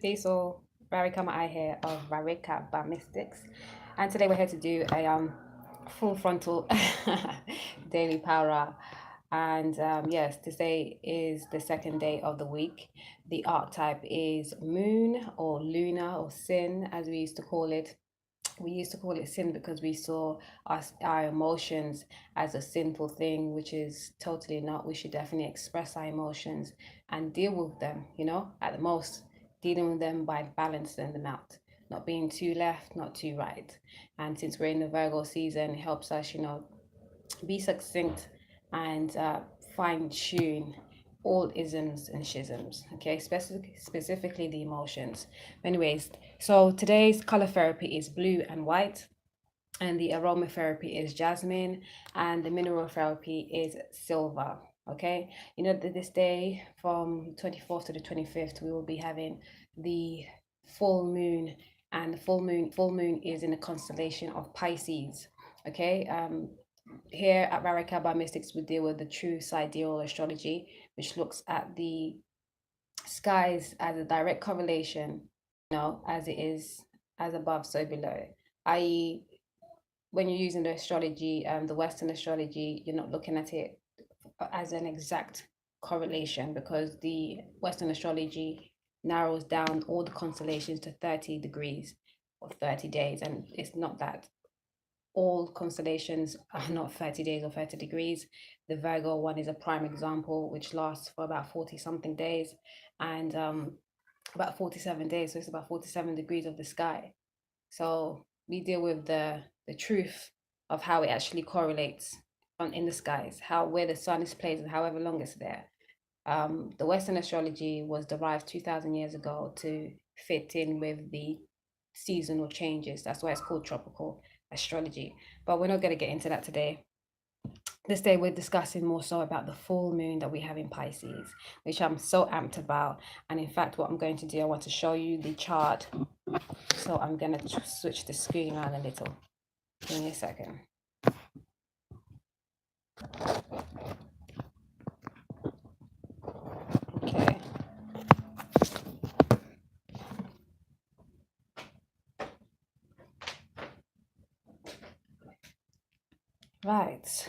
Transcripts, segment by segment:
Peace all, Varikama I here of Varika by Mystics, and today we're here to do a full frontal daily PowRa. And yes, today is the second day of the week. The archetype is Moon or Luna or Sin, as we used to call it. We used to call it sin because we saw our emotions as a sinful thing, which is totally not. We should definitely express our emotions and deal with them, at the most, dealing with them by balancing them out, not being too left, not too right. And since we're in the Virgo season, it helps us, be succinct and fine tune all isms and schisms, okay, specifically the emotions. Anyways, so today's color therapy is blue and white, and the aromatherapy is jasmine, and the mineral therapy is silver. Okay, this day from 24th to the 25th, we will be having the full moon, and the full moon is in the constellation of Pisces. Okay, here at Barakaba Mystics, we deal with the true sidereal astrology, which looks at the skies as a direct correlation, as it is as above, so below. I.e., when you're using the astrology, the Western astrology, you're not looking at it as an exact correlation, because the Western astrology narrows down all the constellations to 30 degrees or 30 days, and it's not that. All constellations are not 30 days or 30 degrees. The Virgo one is a prime example, which lasts for about 40 something days, and about 47 days. So it's about 47 degrees of the sky. So we deal with the truth of how it actually correlates in the skies, how where the sun is placed and however long it's there. The Western astrology was derived 2,000 years ago to fit in with the seasonal changes. That's why it's called tropical astrology. But we're not going to get into that today. This day, we're discussing more so about the full moon that we have in Pisces, which I'm so amped about. And in fact, what I'm going to do, I want to show you the chart. So I'm going to switch the screen around a little. Give me a second. Okay. Right.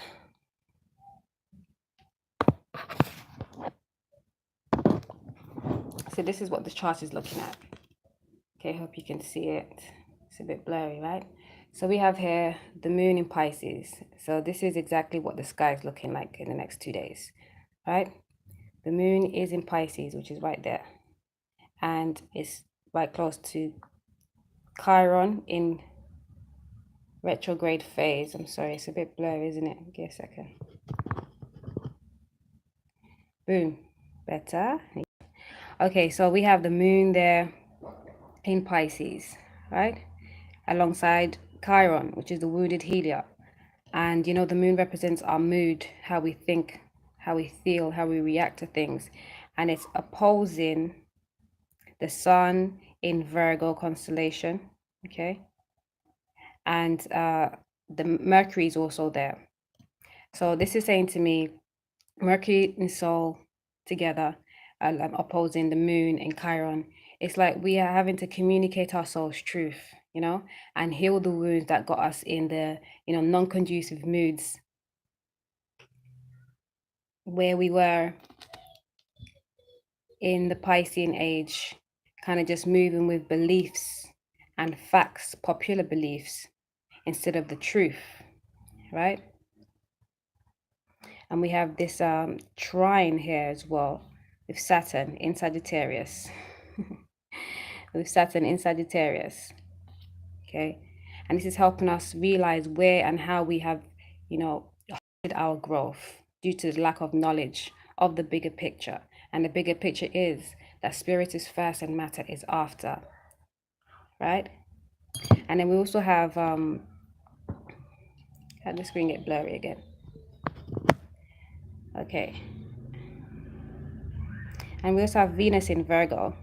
So this is what the chart is looking at. Okay, hope you can see it. It's a bit blurry, right? So we have here the moon in Pisces. So this is exactly what the sky is looking like in the next 2 days, right? The moon is in Pisces, which is right there. And it's right close to Chiron in retrograde phase. I'm sorry, it's a bit blurry, isn't it? Give a second. Boom. Better. Okay, so we have the moon there in Pisces, right? Alongside Chiron, which is the wounded healer. And the moon represents our mood, how we think, how we feel, how we react to things. And it's opposing the sun in Virgo constellation, okay? And the Mercury is also there. So this is saying to me, Mercury and Sol together, opposing the moon and Chiron. It's like we are having to communicate our soul's truth, and heal the wounds that got us in the, non-conducive moods where we were in the Piscean age, kind of just moving with beliefs and facts, popular beliefs, instead of the truth, right? And we have this trine here as well with Saturn in Sagittarius. With Saturn in Sagittarius, okay? And this is helping us realize where and how we have, halted our growth due to the lack of knowledge of the bigger picture. And the bigger picture is that spirit is first and matter is after, right? And then we also have, had the screen get blurry again. Okay. And we also have Venus in Virgo.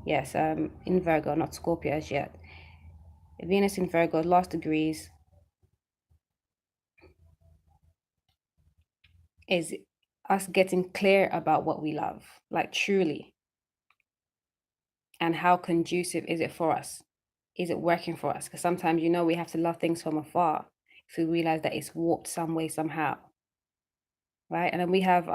Yes, in Virgo, not Scorpio as yet. Venus in Virgo, last degrees, is us getting clear about what we love, like truly. And how conducive is it for us? Is it working for us? Because sometimes, you know, we have to love things from afar if we realize that it's warped some way, somehow, right? And then we have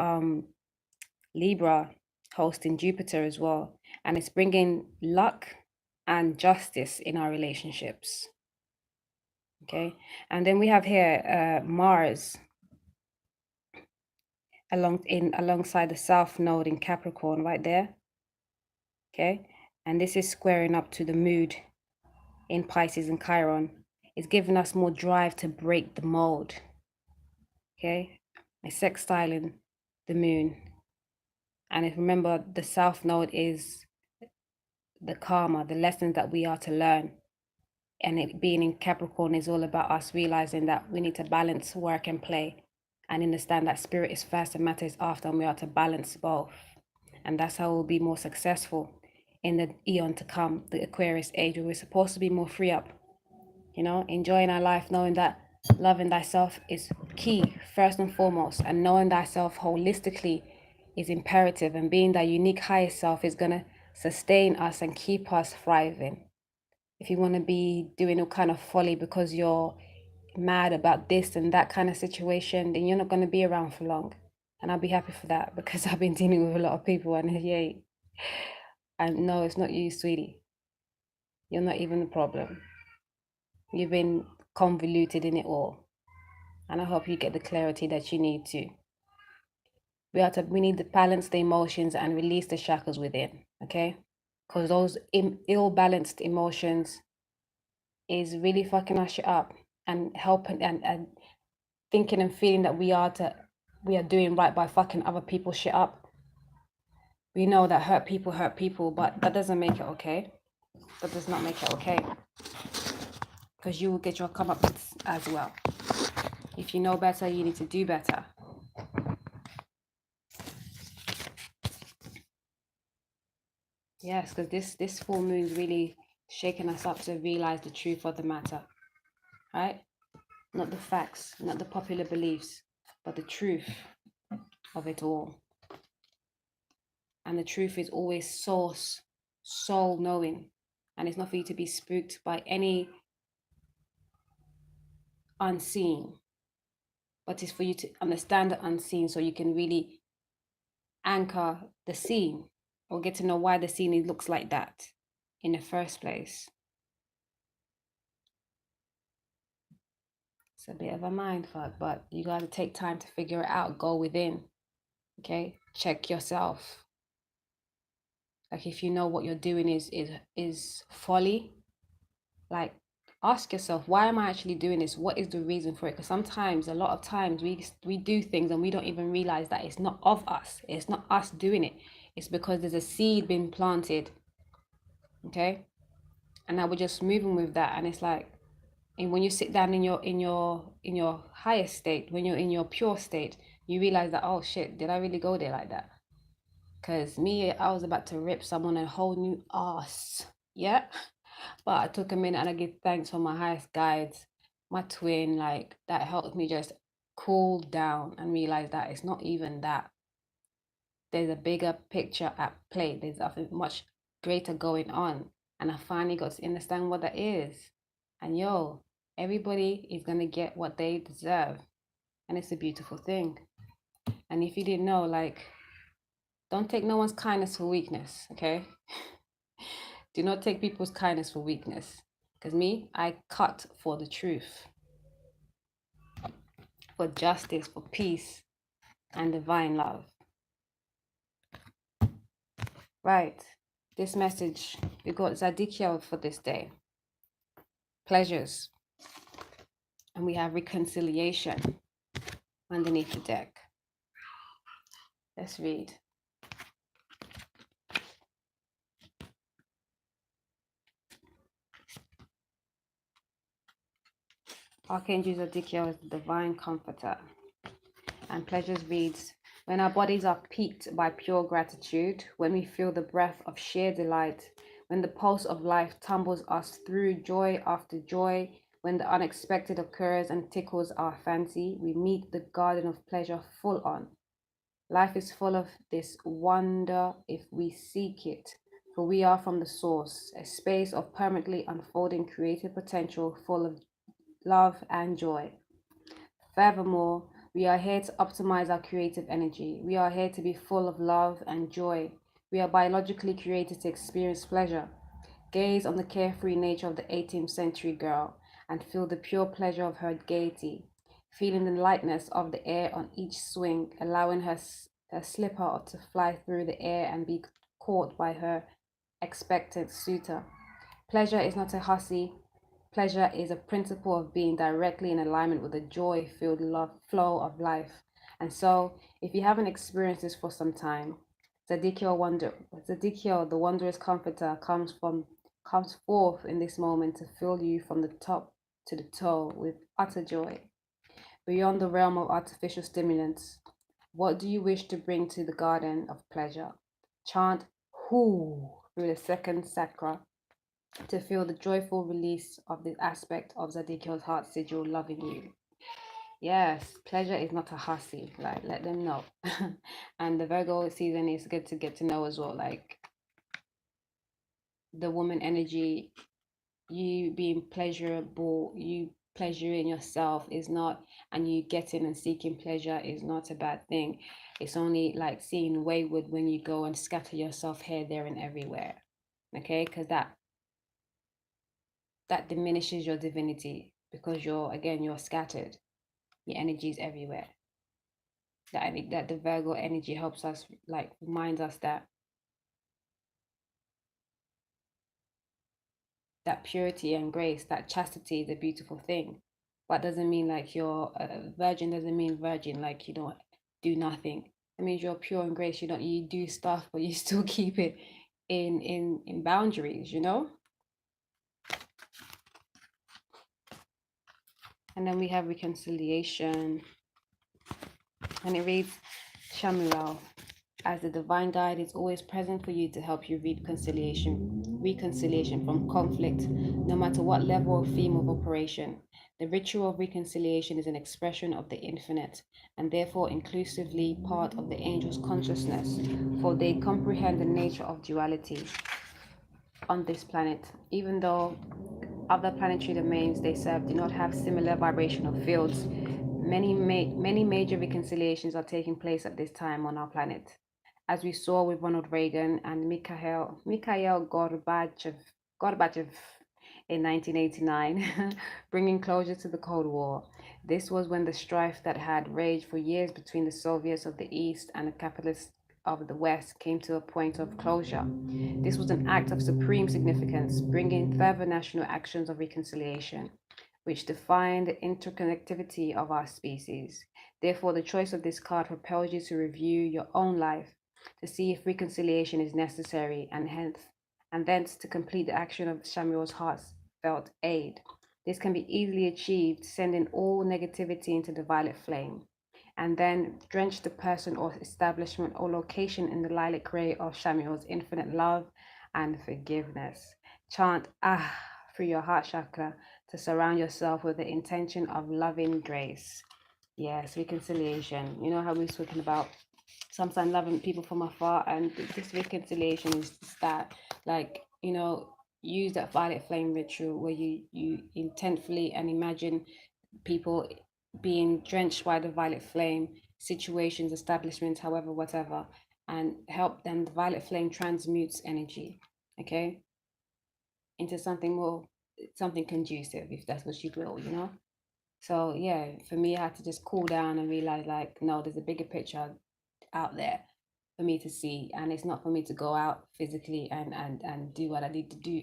Libra hosting Jupiter as well, and it's bringing luck and justice in our relationships. Okay, and then we have here Mars alongside the South Node in Capricorn, right there. Okay, and this is squaring up to the mood in Pisces and Chiron. It's giving us more drive to break the mold. Okay, it's sextiling the moon, and if remember, the South Node is the karma, the lessons that we are to learn. And it being in Capricorn is all about us realizing that we need to balance work and play and understand that spirit is first and matter is after, and we are to balance both. And that's how we'll be more successful in the eon to come, the Aquarius age, where we're supposed to be more free up, you know, enjoying our life, knowing that loving thyself is key, first and foremost, and knowing thyself holistically is imperative, and being that unique higher self is going to sustain us and keep us thriving. If you want to be doing all kind of folly because you're mad about this and that kind of situation, then you're not going to be around for long. And I'll be happy for that, because I've been dealing with a lot of people, and yay. And no, it's not you, sweetie. You're not even the problem. You've been convoluted in it all. And I hope you get the clarity that you need to. We need to balance the emotions and release the shackles within, okay? Because those ill-balanced emotions is really fucking our shit up, and helping and thinking and feeling that we are doing right by fucking other people's shit up. We know that hurt people, but that doesn't make it okay. That does not make it okay. Because you will get your comeuppance as well. If you know better, you need to do better. Yes, because this full moon is really shaking us up to realize the truth of the matter, right? Not the facts, not the popular beliefs, but the truth of it all. And the truth is always soul knowing. And it's not for you to be spooked by any unseen, but it's for you to understand the unseen so you can really anchor the scene, or get to know why the scene looks like that in the first place. It's a bit of a mind fuck, but you got to take time to figure it out. Go within, okay? Check yourself. Like, if you know what you're doing is folly, like, ask yourself, why am I actually doing this? What is the reason for it? Because sometimes, a lot of times, we do things and we don't even realize that it's not of us. It's not us doing it. It's because there's a seed being planted, okay? And now we're just moving with that. And it's like, and when you sit down in your highest state, when you're in your pure state, you realize that, oh shit, did I really go there like that? Because me, I was about to rip someone a whole new ass. Yeah. But I took a minute, and I give thanks for my highest guides, my twin, like, that helped me just cool down and realize that it's not even that. There's a bigger picture at play. There's something much greater going on. And I finally got to understand what that is. And yo, everybody is going to get what they deserve. And it's a beautiful thing. And if you didn't know, like, don't take no one's kindness for weakness, okay? Do not take people's kindness for weakness. Because me, I cut for the truth, for justice, for peace, and divine love. Right. This message, we got Zadikya for this day. Pleasures. And we have reconciliation underneath the deck. Let's read. Archangel Zadikya is the divine comforter. And Pleasures reads, when our bodies are piqued by pure gratitude, when we feel the breath of sheer delight, when the pulse of life tumbles us through joy after joy, when the unexpected occurs and tickles our fancy, we meet the garden of pleasure full on. Life is full of this wonder if we seek it for we are from the source, a space of permanently unfolding creative potential full of love and joy. Furthermore, we are here to optimize our creative energy. We are here to be full of love and joy. We are biologically created to experience pleasure. Gaze on the carefree nature of the 18th century girl and feel the pure pleasure of her gaiety, feeling the lightness of the air on each swing, allowing her slipper to fly through the air and be caught by her expectant suitor. Pleasure is not a hussy. Pleasure is a principle of being directly in alignment with the joy-filled love flow of life. And so, if you haven't experienced this for some time, Zadikiel, the wondrous comforter, comes forth in this moment to fill you from the top to the toe with utter joy. Beyond the realm of artificial stimulants, what do you wish to bring to the garden of pleasure? Chant Hu through the second chakra to feel the joyful release of this aspect of Zadikiel's heart sigil loving you. Yes, pleasure is not a hussy. Like, let them know. And the Virgo season is good to get to know as well. Like, the woman energy, you being pleasurable, you pleasuring yourself is not, and you getting and seeking pleasure is not a bad thing. It's only like seeing wayward when you go and scatter yourself here, there, and everywhere. Okay, because that diminishes your divinity because you're scattered. Your energy is everywhere. That the Virgo energy helps us, like, reminds us that purity and grace, that chastity is a beautiful thing. But doesn't mean like you're a virgin, doesn't mean virgin like you don't do nothing. It means you're pure and grace. You do stuff, but you still keep it in boundaries, you know? And then we have reconciliation. And it reads, Shamuel, as the divine guide is always present for you to help you read reconciliation from conflict, no matter what level or theme of operation. The ritual of reconciliation is an expression of the infinite, and therefore inclusively part of the angel's consciousness, for they comprehend the nature of duality on this planet, even though other planetary domains they serve do not have similar vibrational fields. Many major reconciliations are taking place at this time on our planet, as we saw with Ronald Reagan and Mikhail Gorbachev in 1989, bringing closure to the Cold War. This was when the strife that had raged for years between the Soviets of the East and the capitalists of the West came to a point of closure. This was an act of supreme significance, bringing further national actions of reconciliation, which define the interconnectivity of our species. Therefore, the choice of this card propels you to review your own life to see if reconciliation is necessary, and thence to complete the action of Samuel's heartfelt aid. This can be easily achieved, sending all negativity into the violet flame, and then drench the person or establishment or location in the lilac ray of Samuel's infinite love and forgiveness. Chant Ah through your heart chakra to surround yourself with the intention of loving grace. Yes, reconciliation. You know how we've spoken about sometimes loving people from afar, and this reconciliation is just that, like, use that violet flame ritual where you intentfully and imagine people being drenched by the violet flame, situations, establishments, however, whatever, and help them. The violet flame transmutes energy, okay, into something conducive, if that's what you will. So yeah, for me, I had to just cool down and realize, like, no, there's a bigger picture out there for me to see, and it's not for me to go out physically and do what I need to do.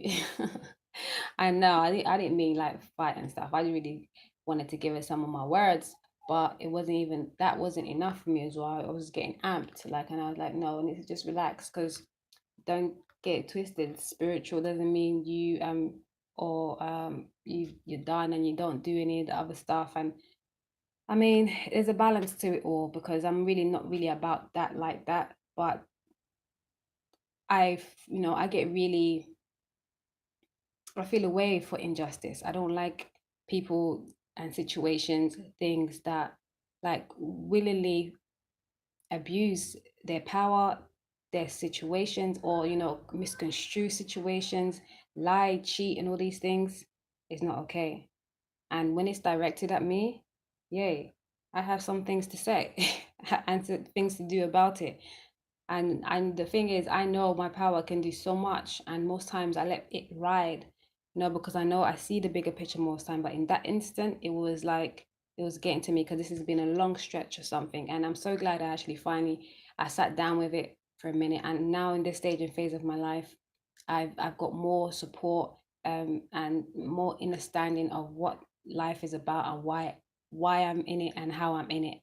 I know I didn't mean like fight and stuff. I really wanted to give it some of my words, but that wasn't enough for me as well. I was getting amped, like, and I was like, no, I need to just relax, because don't get it twisted. Spiritual doesn't mean you're done and you don't do any of the other stuff. And I mean, there's a balance to it all, because I'm really not really about that like that. But I get really, I feel away for injustice. I don't like people and situations, things that like willingly abuse their power, their situations, or misconstrue situations, lie, cheat, and all these things is not okay. And when it's directed at me, yay, I have some things to say and things to do about it. And the thing is, I know my power can do so much, and most times I let it ride, because I know I see the bigger picture most time. But in that instant, it was like it was getting to me, because this has been a long stretch or something. And I'm so glad I actually finally I sat down with it for a minute. And now in this stage and phase of my life, I've got more support, and more understanding of what life is about, and why I'm in it and how I'm in it,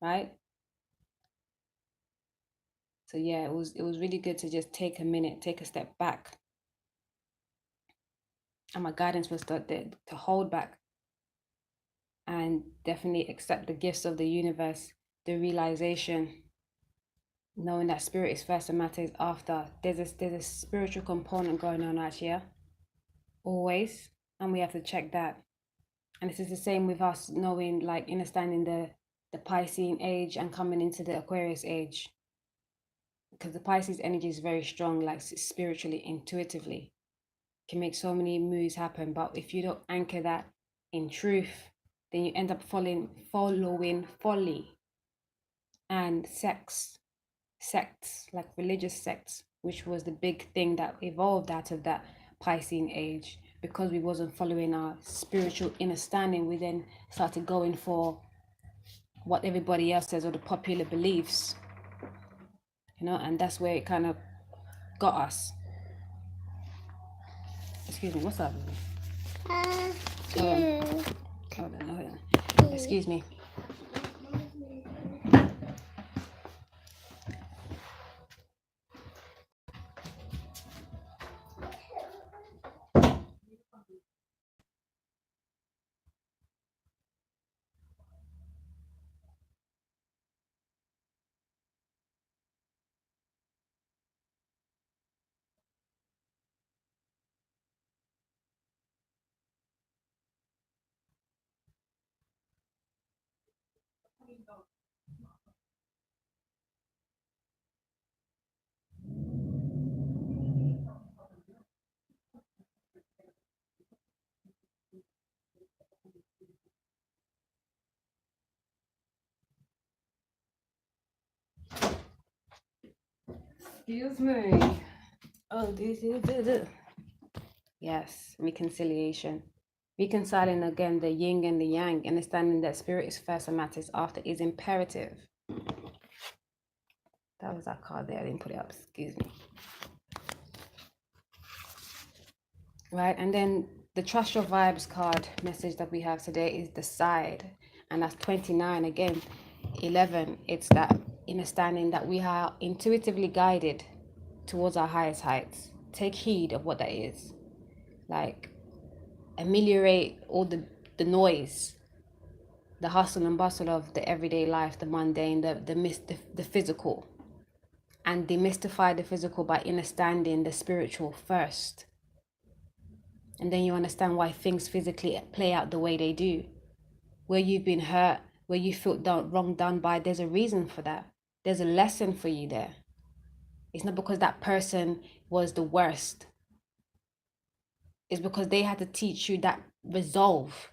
right? So yeah, it was really good to just take a minute, take a step back. And my guidance was to hold back and definitely accept the gifts of the universe, the realization, knowing that spirit is first and matter is after. There's a spiritual component going on out here, always, and we have to check that. And this is the same with us knowing, like understanding the Piscean age and coming into the Aquarius age, because the Pisces energy is very strong, like spiritually, intuitively, can make so many moves happen. But if you don't anchor that in truth, then you end up following folly and sects, like religious sects, which was the big thing that evolved out of that Piscean age. Because we wasn't following our spiritual understanding, we then started going for what everybody else says, or the popular beliefs, and that's where it kind of got us. Excuse me, what's up? Hold on. Excuse me. Excuse me. Oh, this is it. Yes, reconciliation. Reconciling again the yin and the yang, understanding that spirit is first and matters after is imperative. That was that card there. I didn't put it up. Excuse me. Right, and then the Trust Your Vibes card message that we have today is the side, and that's 29 again. 11, it's that understanding that we are intuitively guided towards our highest heights. Take heed of what that is. Like, ameliorate all the noise, the hustle and bustle of the everyday life, the mundane, the physical, and demystify the physical by understanding the spiritual first. And then you understand why things physically play out the way they do. Where you've been hurt, where you felt wrong done by, there's a reason for that. There's a lesson for you there. It's not because that person was the worst. It's because they had to teach you that resolve.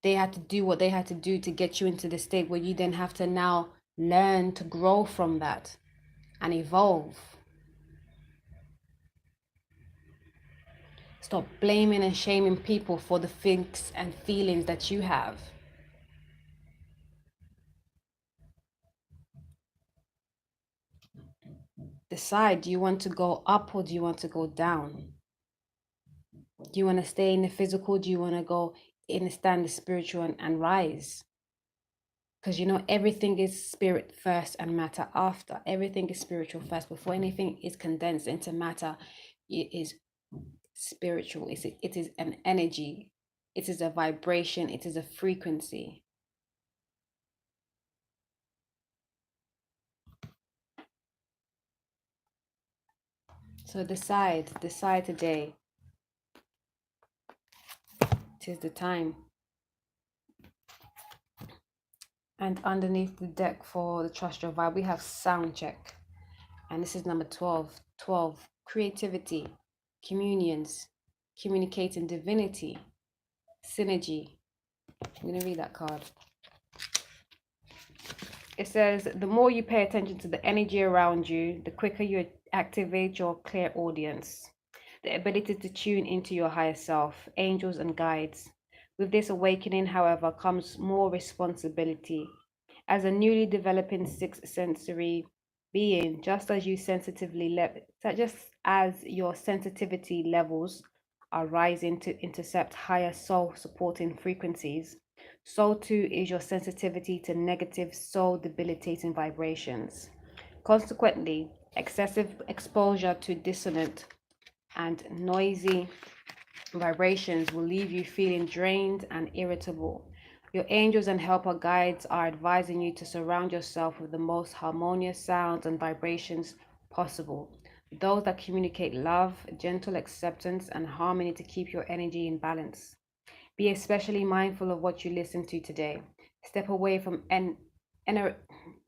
They had to do what they had to do to get you into the state where you then have to now learn to grow from that and evolve. Stop blaming and shaming people for the things and feelings that you have. Decide, do you want to go up or do you want to go down? Do you want to stay in the physical? Do you want to go understand the spiritual and rise? Because everything is spirit first and matter after. Everything is spiritual first before anything is condensed into matter. It is spiritual. It is an energy. It is a vibration. It is a frequency. So decide today. Tis the time. And underneath the deck for the Trust Your Vibe, we have sound check. And this is number 12. 12, creativity, communions, communicating divinity, synergy. I'm going to read that card. It says, the more you pay attention to the energy around you, the quicker you activate your clear audience, the ability to tune into your higher self, angels, and guides. With this awakening, however, comes more responsibility. As a newly developing sixth sensory being, just as your sensitivity levels are rising to intercept higher soul supporting frequencies, so too is your sensitivity to negative soul debilitating vibrations. Consequently, excessive exposure to dissonant and noisy vibrations will leave you feeling drained and irritable. Your angels and helper guides are advising you to surround yourself with the most harmonious sounds and vibrations possible. Those that communicate love, gentle acceptance, and harmony to keep your energy in balance. Be especially mindful of what you listen to today. Step away from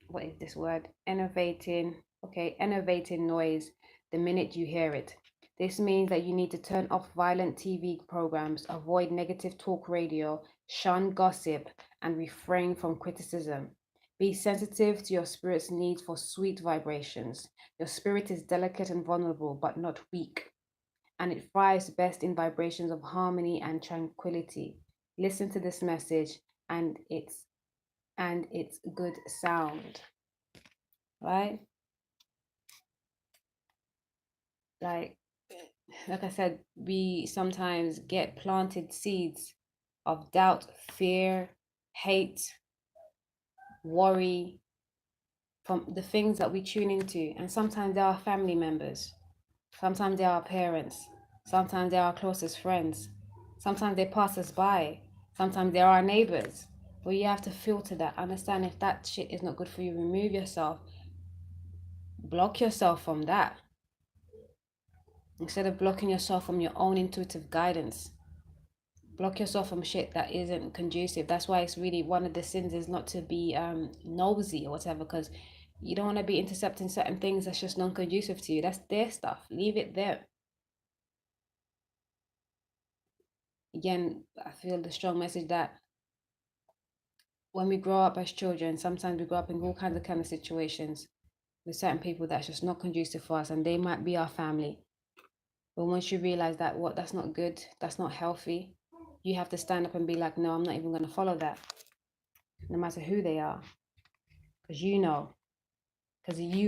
what is this word? Enervating noise the minute you hear it. This means that you need to turn off violent TV programs, avoid negative talk radio, shun gossip, and refrain from criticism. Be sensitive to your spirit's need for sweet vibrations. Your spirit is delicate and vulnerable, but not weak, and it thrives best in vibrations of harmony and tranquility. Listen to this message and its good sound, right? Like like I said, we sometimes get planted seeds of doubt, fear, hate, worry from the things that we tune into. And sometimes they're our family members, sometimes they're our parents, sometimes they're our closest friends, sometimes they pass us by, sometimes they're our neighbors. But you have to filter that, understand if that shit is not good for you, remove yourself, block yourself from that instead of blocking yourself from your own intuitive guidance. Block yourself from shit that isn't conducive. That's why it's really one of the sins is not to be nosy or whatever, because you don't want to be intercepting certain things that's just non-conducive to you. That's their stuff. Leave it there. Again, I feel the strong message that when we grow up as children, sometimes we grow up in all kind of situations with certain people that's just not conducive for us, and they might be our family. But once you realize that that's not good, that's not healthy, you have to stand up and be like, no, I'm not even going to follow that, no matter who they are, because you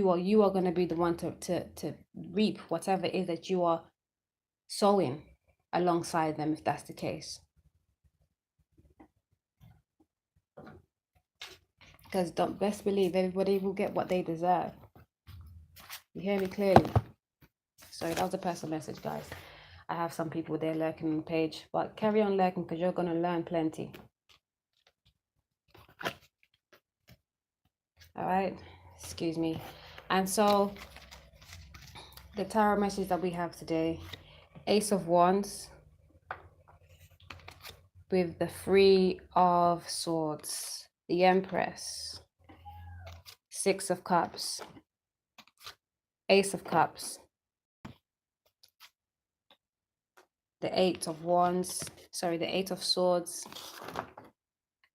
are going to be the one to reap whatever it is that you are sowing alongside them, if that's the case. Because don't best believe everybody will get what they deserve. You hear me clearly? Sorry, that was a personal message, guys. I have some people there lurking on the page, but carry on lurking because you're going to learn plenty. All right, excuse me. And so the tarot message that we have today, Ace of Wands with the Three of Swords, the Empress, Six of Cups, Ace of Cups, the Eight of Wands, the Eight of Swords,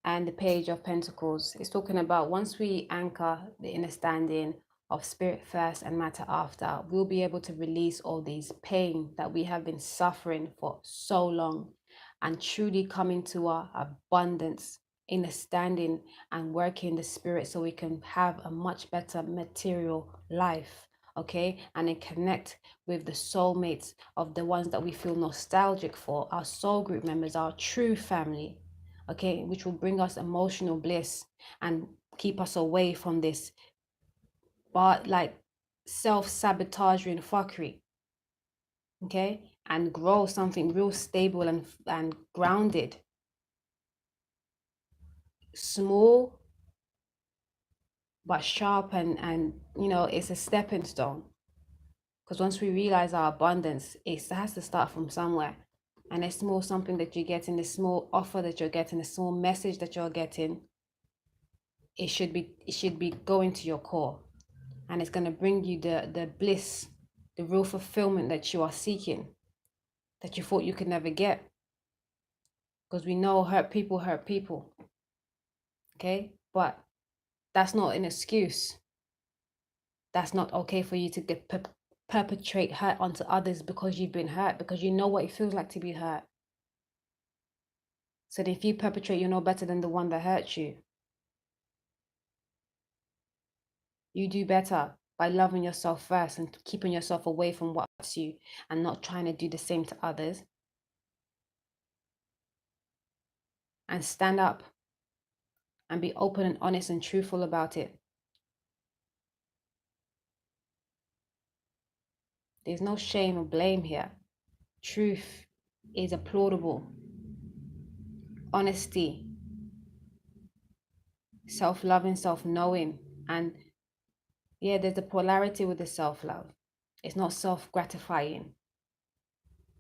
and the Page of Pentacles. It's talking about once we anchor the understanding of spirit first and matter after, we'll be able to release all these pain that we have been suffering for so long and truly come into our abundance, understanding and working the spirit so we can have a much better material life. Okay, and then connect with the soulmates of the ones that we feel nostalgic for, our soul group members, our true family. Okay, which will bring us emotional bliss and keep us away from this but like self-sabotaging fuckery. Okay, and grow something real stable and grounded. Small but sharp, and you know, it's a stepping stone. Because once we realize our abundance, it has to start from somewhere. And a small something that you're getting, the small offer that you're getting, the small message that you're getting, it should be going to your core. And it's going to bring you the bliss, the real fulfillment that you are seeking, that you thought you could never get. Because we know hurt people hurt people. Okay? But that's not an excuse. That's not okay for you to perpetrate hurt onto others because you've been hurt, because you know what it feels like to be hurt. So that if you perpetrate, you're no better than the one that hurt you. You do better by loving yourself first and keeping yourself away from what hurts you and not trying to do the same to others. And stand up and be open and honest and truthful about it. There's no shame or blame here. Truth is applaudable. Honesty, self-loving, self-knowing. And yeah, there's a polarity with the self-love. It's not self-gratifying.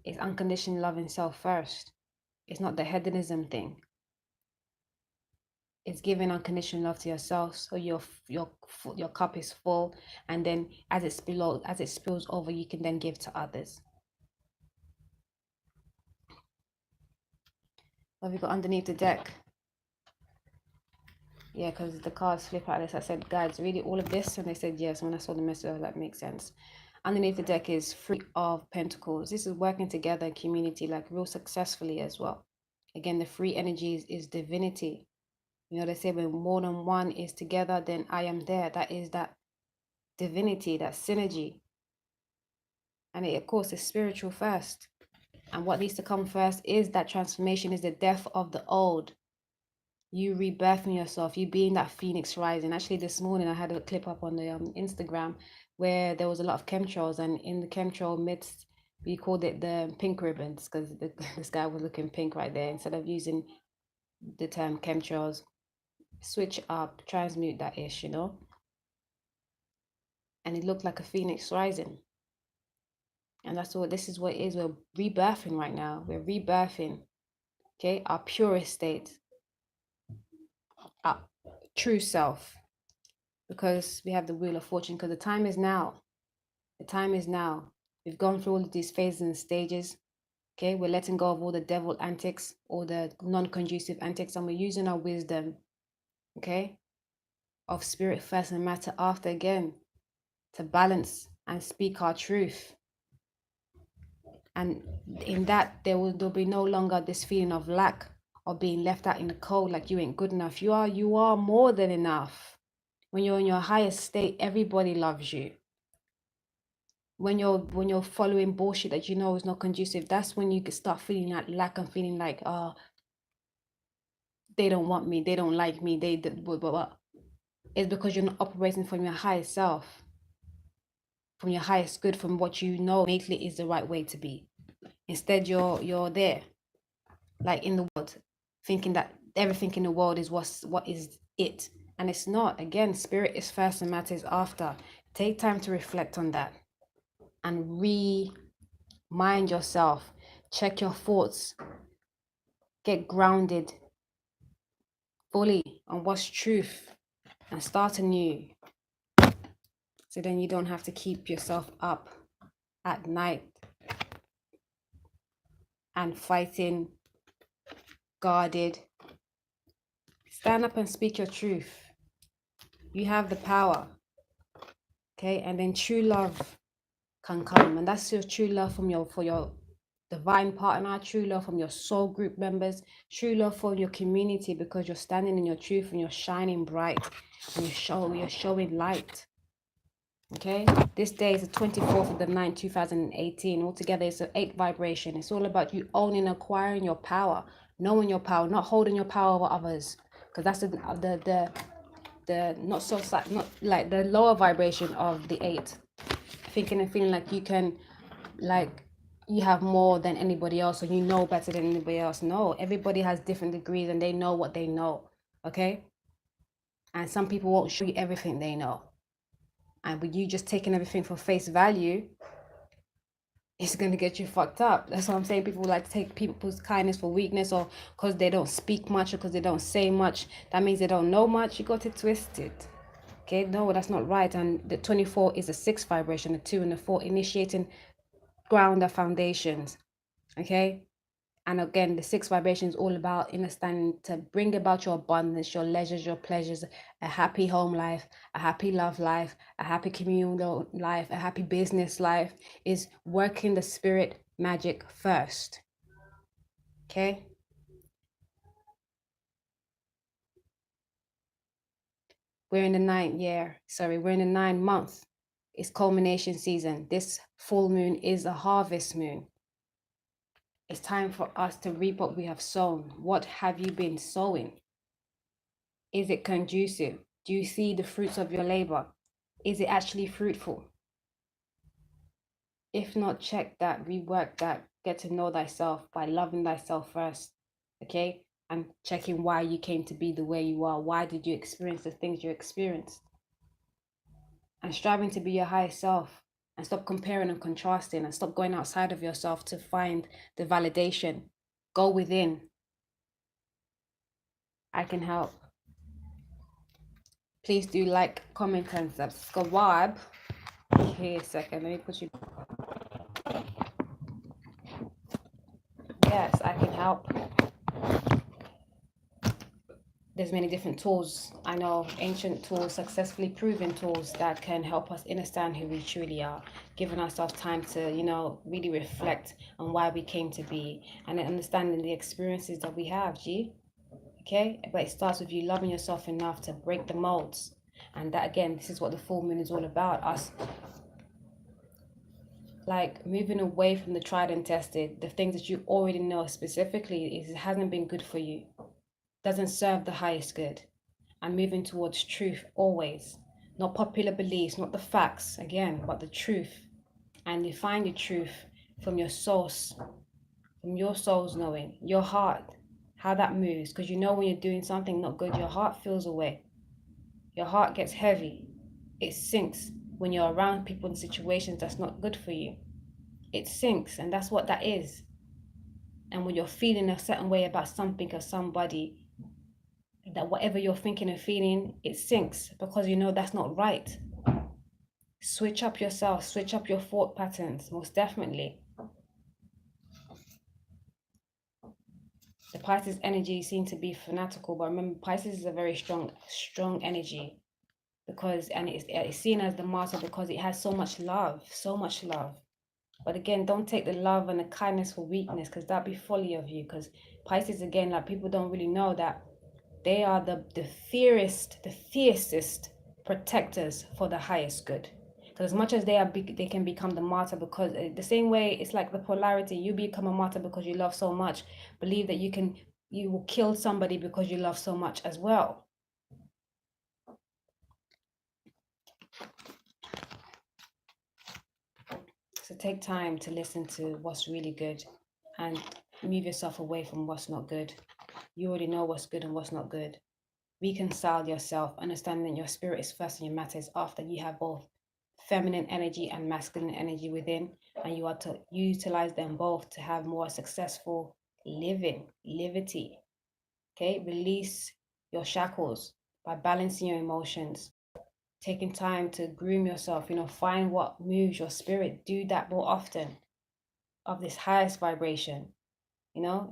It's unconditional loving self first. It's not the hedonism thing. It's giving unconditional love to yourself, so your cup is full, and then as it spills over, you can then give to others. What have we got underneath the deck? Yeah, because the cards flip out this. I said, guys, read it all of this, and they said yes. When I saw the message, I was like, makes sense. Underneath the deck is Three of Pentacles. This is working together in community, like real successfully as well. Again, the free energies is divinity. You know, they say when more than one is together, then I am there. That is that divinity, that synergy. And it, of course, is spiritual first. And what needs to come first is that transformation, is the death of the old. You rebirthing yourself, you being that phoenix rising. Actually, this morning I had a clip up on the Instagram where there was a lot of chemtrails, and in the chemtrail midst, we called it the pink ribbons, because this guy was looking pink right there. Instead of using the term chemtrails, switch up, transmute that ish, you know. And it looked like a phoenix rising. And that's what this is. What it is. We're rebirthing right now. We're rebirthing, okay, our purest state, our true self, because we have the wheel of fortune, because the time is now. The time is now. We've gone through all of these phases and stages. Okay, we're letting go of all the devil antics, all the non-conducive antics, and we're using our wisdom, okay, of spirit first and matter after, again, to balance and speak our truth. And in that, there'll be no longer this feeling of lack or being left out in the cold, like you ain't good enough. You are more than enough. When you're in your highest state, everybody loves you. When you're following bullshit that you know is not conducive, that's when you can start feeling that lack and feeling like, oh, they don't want me, they don't like me, they blah, blah, blah. It's because you're not operating from your highest self, from your highest good, from what you know innately is the right way to be. Instead, you're there, like in the world, thinking that everything in the world is what is it, and it's not. Again, spirit is first and matter is after. Take time to reflect on that and remind yourself, check your thoughts, get grounded fully on what's truth, and start anew, so then you don't have to keep yourself up at night and fighting, guarded. Stand up and speak your truth. You have the power, okay? And then true love can come, and that's your true love for your divine partner, true love from your soul group members, true love for your community, because you're standing in your truth and you're shining bright and you're showing light. Okay, this day is the 24th of the 9th, 2018. Altogether, it's an 8 vibration. It's all about you owning, acquiring your power, knowing your power, not holding your power over others, because that's the not so not like the lower vibration of the 8. Thinking and feeling like you can, like you have more than anybody else, or you know better than anybody else. No, everybody has different degrees and they know what they know. Okay, and some people won't show you everything they know. And with you just taking everything for face value, it's going to get you fucked up. That's what I'm saying. People like to take people's kindness for weakness, or because they don't speak much, or because they don't say much. That means they don't know much. You got it twisted. Okay, no, that's not right. And the 24 is a 6 vibration, the 2 and the 4 initiating ground the foundations. Okay, and again, the 6 vibration is all about understanding to bring about your abundance, your leisures, your pleasures, a happy home life, a happy love life, a happy communal life, a happy business life, is working the spirit magic first. Okay. We're in the 9th. It's culmination season. This full moon is a harvest moon. It's time for us to reap what we have sown. What have you been sowing? Is it conducive? Do you see the fruits of your labor? Is it actually fruitful? If not, check that, rework that, get to know thyself by loving thyself first. Okay? And checking why you came to be the way you are. Why did you experience the things you experienced? And striving to be your highest self, and stop comparing and contrasting, and stop going outside of yourself to find the validation. Go within. I can help. Please do like, comment, and subscribe. Okay, a second. Let me put you. Yes, I can help. There's many different tools. I know ancient tools, successfully proven tools that can help us understand who we truly are, giving ourselves time to, really reflect on why we came to be and then understanding the experiences that we have, okay? But it starts with you loving yourself enough to break the molds. And that, again, this is what the full moon is all about, us like moving away from the tried and tested, the things that you already know specifically it hasn't been good for you, doesn't serve the highest good, and moving towards truth always, not popular beliefs, not the facts again, but the truth. And you find the truth from your source, from your soul's knowing, your heart, how that moves. Because when you're doing something not good, your heart feels away. Your heart gets heavy. It sinks when you're around people in situations that's not good for you. It sinks, and that's what that is. And when you're feeling a certain way about something or somebody, that whatever you're thinking and feeling, it sinks because that's not right. Switch up yourself, switch up your thought patterns, most definitely. The Pisces energy seems to be fanatical, but remember, Pisces is a very strong energy and it's seen as the martyr because it has so much love, so much love. But again, don't take the love and the kindness for weakness, because that'd be folly of you. Because Pisces, again, like, people don't really know that they are the fiercest protectors for the highest good. Because as much as they can become the martyr, because the same way it's like the polarity, you become a martyr because you love so much. Believe that you will kill somebody because you love so much as well. So take time to listen to what's really good and move yourself away from what's not good. You already know what's good and what's not good. Reconcile yourself, understanding your spirit is first and your matter is after. You have both feminine energy and masculine energy within, and you are to utilize them both to have more successful livity. Okay, release your shackles by balancing your emotions, taking time to groom yourself, find what moves your spirit. Do that more often, of this highest vibration.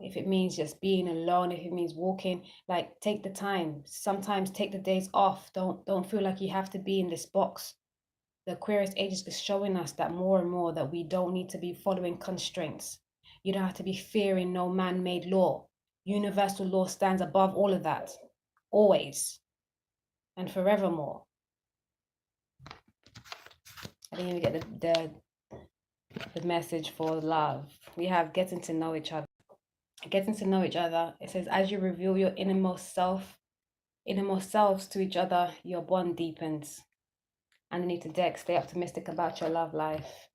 If it means just being alone, if it means walking, like, take the time. Sometimes take the days off. Don't feel like you have to be in this box. The Aquarius age is showing us that more and more, that we don't need to be following constraints. You don't have to be fearing no man-made law. Universal law stands above all of that, always and forevermore. I didn't even get the message for love. We have getting to know each other. Getting to know each other. It says, as you reveal your innermost selves to each other, your bond deepens. Underneath the deck, stay optimistic about your love life.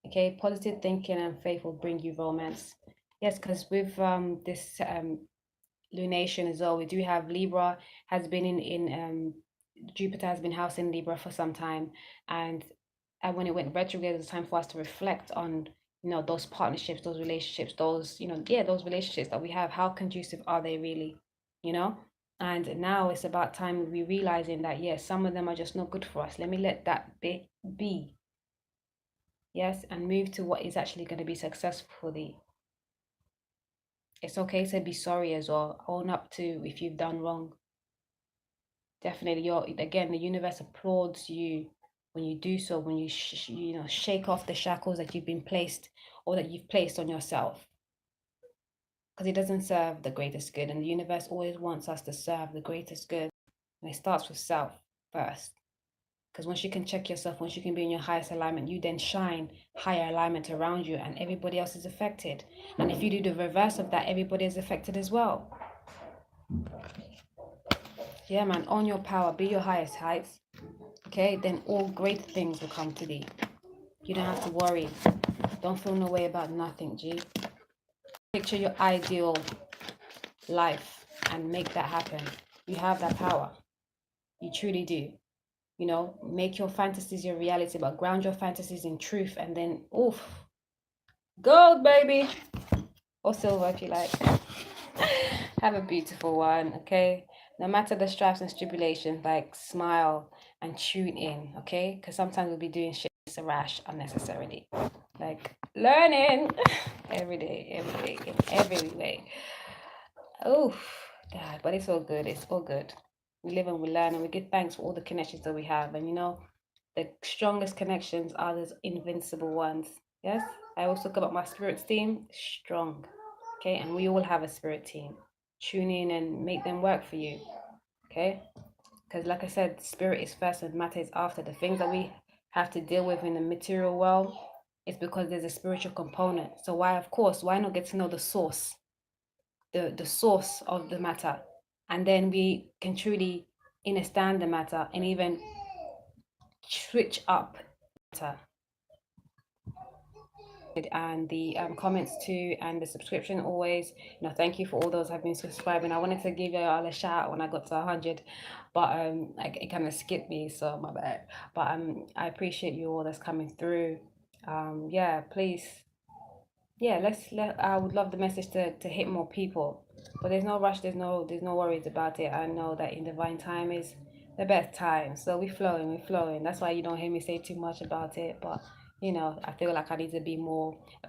Okay, positive thinking and faith will bring you romance. Yes, because with this lunation as well, we do have Libra has been in Jupiter has been housing Libra for some time, and when it went retrograde, it was time for us to reflect on those partnerships, those relationships, those those relationships that we have. How conducive are they really? And now it's about time we realizing that, yes, some of them are just not good for us. Let me let that be. Yes, and move to what is actually going to be successful for thee. It's okay to be sorry as well. Own up to if you've done wrong. Definitely, again, the universe applauds you when you do so, when you shake off the shackles that you've been placed or that you've placed on yourself. Because it doesn't serve the greatest good, and the universe always wants us to serve the greatest good. And it starts with self first. Because once you can check yourself, once you can be in your highest alignment, you then shine higher alignment around you, and everybody else is affected. And if you do the reverse of that, everybody is affected as well. Yeah, man, own your power, be your highest heights. Okay, then all great things will come to thee. You don't have to worry. Don't feel no way about nothing, G. Picture your ideal life and make that happen. You have that power. You truly do. You know, make your fantasies your reality, but ground your fantasies in truth, and then, oof, gold, baby. Or silver if you like. Have a beautiful one, okay? No matter the strifes and tribulations, like smile and tune in, okay? Because sometimes we'll be doing shit a rash unnecessarily. Like learning every day, in every way. Oh, God, but it's all good. It's all good. We live and we learn, and we give thanks for all the connections that we have. And you know, the strongest connections are those invincible ones. Yes, I always talk about my spirits team, strong. Okay, and we all have a spirit team. Tune in and make them work for you. Okay, because like I said, spirit is first and matter is after. The things that we have to deal with in the material world, it's because there's a spiritual component. So why, of course, why not get to know the source, the source of the matter, and then we can truly understand the matter and even switch up matter. And the comments too, and the subscription always, thank you for all those who have been subscribing. I wanted to give you all a shout out when I got to 100, but it kind of skipped me, so my bad. But I appreciate you all that's coming through. Yeah, please, yeah, I would love the message to hit more people, but there's no rush, there's no worries about it. I know that in divine time is the best time, so we're flowing. That's why you don't hear me say too much about it, but I feel like I need to be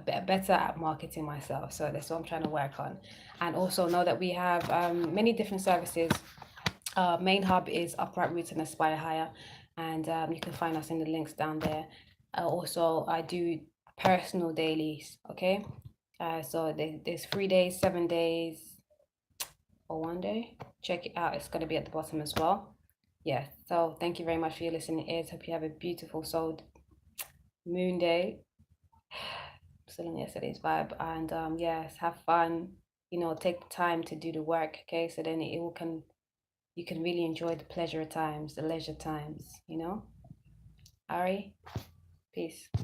better at marketing myself, so that's what I'm trying to work on. And also know that we have many different services. Main hub is Upright Roots and Aspire Higher, and you can find us in the links down there. Also, I do personal dailies, okay? So there's 3 days, 7 days, or one day. Check it out. It's going to be at the bottom as well. Yeah, so thank you very much for your listening ears. Hope you have a beautiful soul moon day. Still on yesterday's vibe. And yes, have fun. Take the time to do the work, okay? So then you can really enjoy the pleasure times, the leisure times, Ari, peace.